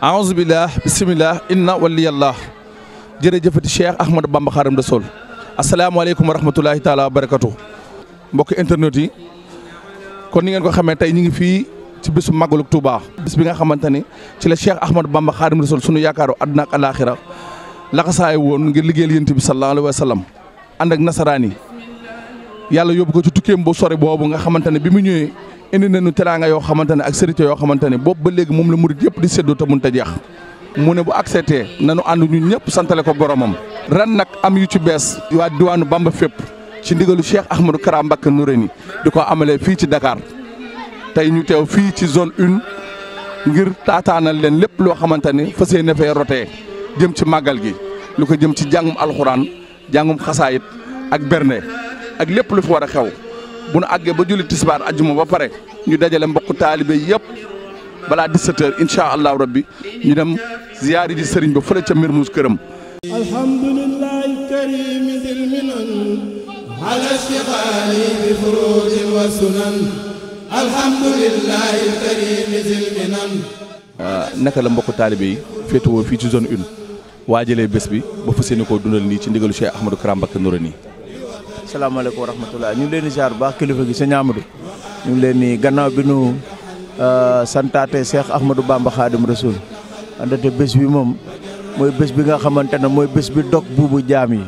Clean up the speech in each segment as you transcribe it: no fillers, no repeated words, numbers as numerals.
aouzubillah bismillah inna waliyallah jërëjëfati Cheikh Ahmadou Bamba Khadim Rassoul asalaamaaleykum wa rahmatulahi taala wa barakatu mbokki internet yi kon ni ngeen ko xamee tey ñu ngi fii ci bésu màggalu Touba bis bi nga xamante ni ci la Cheikh Ahmadou Bamba Khadim Rassoul sunu yaakaaru àdduna ak alaaxira laxasaay woon ngir liggéeyal Yonent bi sallallahu alayhi wa sallam ànd ak nasaraan yi yàlla yóbbu ko ci tukkeem bu sori boobu nga xamante ne bi mu ñëwee indi nañu teraanga yoo xamante ne ak sérité yoo xamante ne boobu ba léegi moom la murid yëpp di séddoo te mënut a jeex mu ne bu accepté nañu ànd ñun ñëpp santale ko boromam. ren nag am yu ci bees waa diwaanu Bamba fépp ci ndigalu Cheikh Ahmadou Kara Mbacké Noreyni di ko amalee fii ci Dakar tey ñu teew fii ci zone 1 ngir taataanal leen lépp loo xamante ni fas yéene fee rotee jëm ci màggal gi lu ko jëm ci jàngum alxuraan jàngum xasaayit ak berne ak lépp lu fi war a xew bu nu àggee ba julli tisbaar ajjuma ba pare ñu dajale mbokku taalibe yëpp balaa 17h incha allahu rabbi ñu dem ziyaari ji sëriñ ba fële ca Mermoz këram. alhamdulillahi karim dil minan ala istiqaali bi furudin wa sunan alhamdulillahi karim dil minan. naka la mbokku taalibe yi féetewoo fii ci zone 1 waajalee bés bi ba fas yéene koo dundal nii ci ndigalu Cheikh Ahmadou Kara Mbacké Noreyni. salaamaaleykum wa rahmatulah ñu ngi leen di ziar bu baax kilifa gi sëñ Amadou ñu ngi leen ni gannaaw bi nu santaate Cheikh Ahmadou Bamba Khadim Rassoul andate bés bi moom mooy bés bi nga xamante ne mooy bés bi dog buubu jaam yi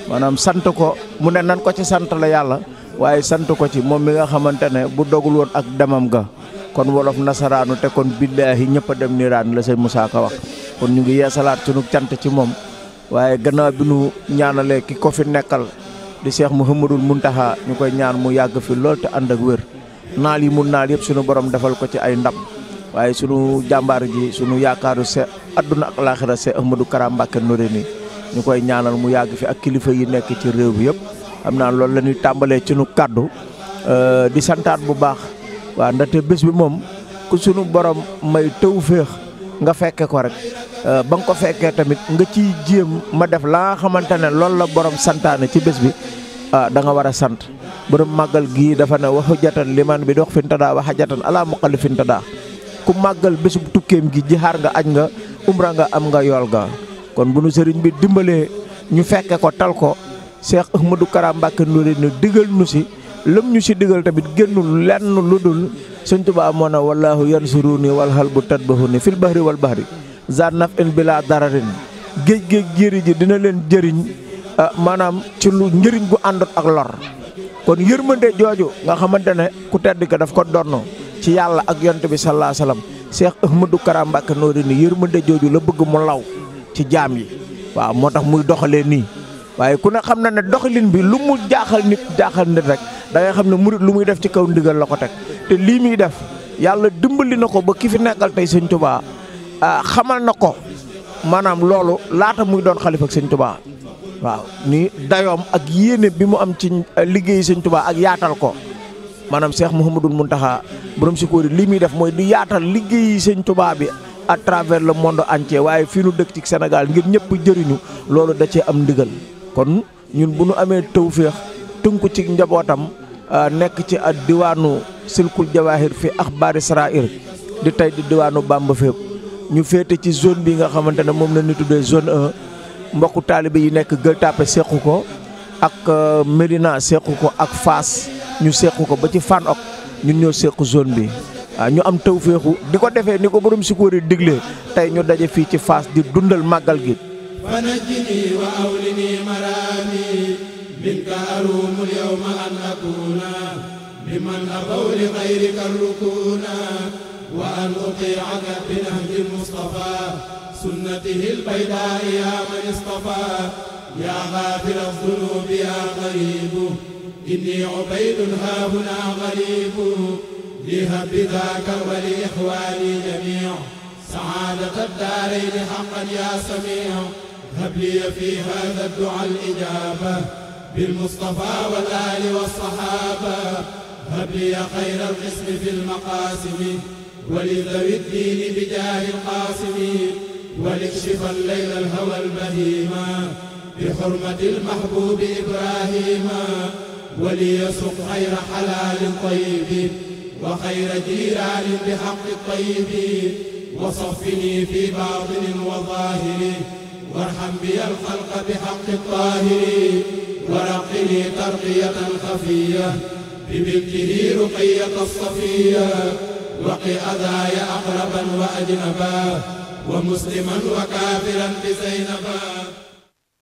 maanaam sant ko mu ne nan ko ci sant la yàlla waaye sant ko ci moom mi nga xamante ne bu dogul woon ak demam ga kon wolof nasaraanu te kon billaahi ñëpp a dem niiraan la sëñ Moussa Ka wax kon ñu ngi yeesalaat sunu cant ci moom waaye gannaaw bi nu ñaanalee ki ko fi nekkal di Cheikh Mouhamadul Mountakha ñu koy ñaan mu yàgg fi lool te ànd ak wér naal yi mu naal yëpp sunu borom defal ko ci ay ndam waaye sunu jàmbaar ji sunu yaakaaru se adduna ak laaxira Cheikh Ahmadou Kara Mbacké Noreyni ñu koy ñaanal mu yàgg fi ak kilifa yi nekk ci réew bi yëpp xam naa loolu la ñuy tàmbalee ci nu kaddu di santaat bu baax waaw ndaxte bés bi moom ku sunu borom may tëw féex nga fekke ko rek ba nga ko fekkee tamit nga ciy jéem ma def la nga xamante ne loolu la borom santaane ci bés bi da nga war a sant borom màggal gii dafa ne waxu jatan liman bi dox fintadaa waxa jatan ala muqalli fintadaa ku màggal bésu tukkeem gi jihaar nga aj nga umra nga am nga yool ga kon bu nu sëriñ bi dimbalee ñu fekke ko tal ko Cheikh Ahmadou Kara Mbacké Noreyni digal nu si lëm ñu si digal tamit génnul lenn lu dul Sëñ Tuubaa moo ne wallaahu yansuruni wal hal bu tadbahuni fil bahri wal bahri za naf in bila dararin géej jëri ji dina leen jëriñ maanaam ci lu njëriñ gu àndut ak lor kon yërmande jooju nga xamante ne ku tedd ka daf ko donno ci yàlla ak yonent bi sallallahu alayhi wasallam Cheikh Ahmadou Kara Mbacké Noreyni yërmande jooju la bëgg mu law ci jaam yi waaw moo tax muy doxalee nii waaye ku ne xam na ne doxalin bi lu mu jaaxal nit rek da ngay xam ne murit lu muy def ci kaw ndigal la ko teg te lii muy def yàlla dimbali na ko ba ki fi nekkal tey Sëñ Tuubaa xamal na ko maanaam loolu laata muy doon xalifa ak Sëñ Tuubaa waaw ni dayoom ak yéene bi mu am ci liggéey Sëñ Tuubaa ak yaatal ko maanaam Cheikh Mouhamadul Mountakha borom si kóori lii muy def mooy di yaatal liggéey Sëñ Tuubaa bi à travers le monde entier waaye fii nu dëkk ci Sénégal ngir ñëpp jëriñu loolu da cee am ndigal kon ñun bu nu amee tawféex tënku ci njabootam nekk ci ak diwaanu silkul jawahir fi axbaari sarair di tey di diwaanu Bamba fépp ñu féete ci zone bi nga xamante ne moom la ñu tuddee zone 1 mbokku taalibe yi nekk Gueule Tapée sequ ko ak Médina sequ ko ak Fass ñu sequ ko ba ci Fann ok ñun ñoo sequ zone bi waaw ñu am tawféexu di ko defee ni ko borom Sikóori diglee tey ñu daje fii ci Fass di dundal màggal gi fanajjini wa awlini marami minka arumul yawma an akuna liman abaw li ghayrika rukuna wa an uti'aka bi nahji Mustafa sunnatihi al-bayda'i ya man istafa ya ghafira dhunubi ya gharibu inni ubaydun hahuna gharibu لهب ذاك ولإخواني جميع سعادة الدارين حقا يا سميع هب لي في هذا الدعاء الإجابة بالمصطفى والآل والصحابة هب لي خير القسم في المقاسم ولذوي الدين بجاه القاسم ولكشف الليل الهوى البهيما بحرمة المحبوب إبراهيم وليسق خير حلال طيب وخير جيران بحق الطيب وصفني في باطن وظاهر وارحم بي الخلق بحق الطاهر ورقني ترقية خفية بملكه رقية الصفية وقي أذاي أقربا وأجنبا ومسلما وكافرا بزينبا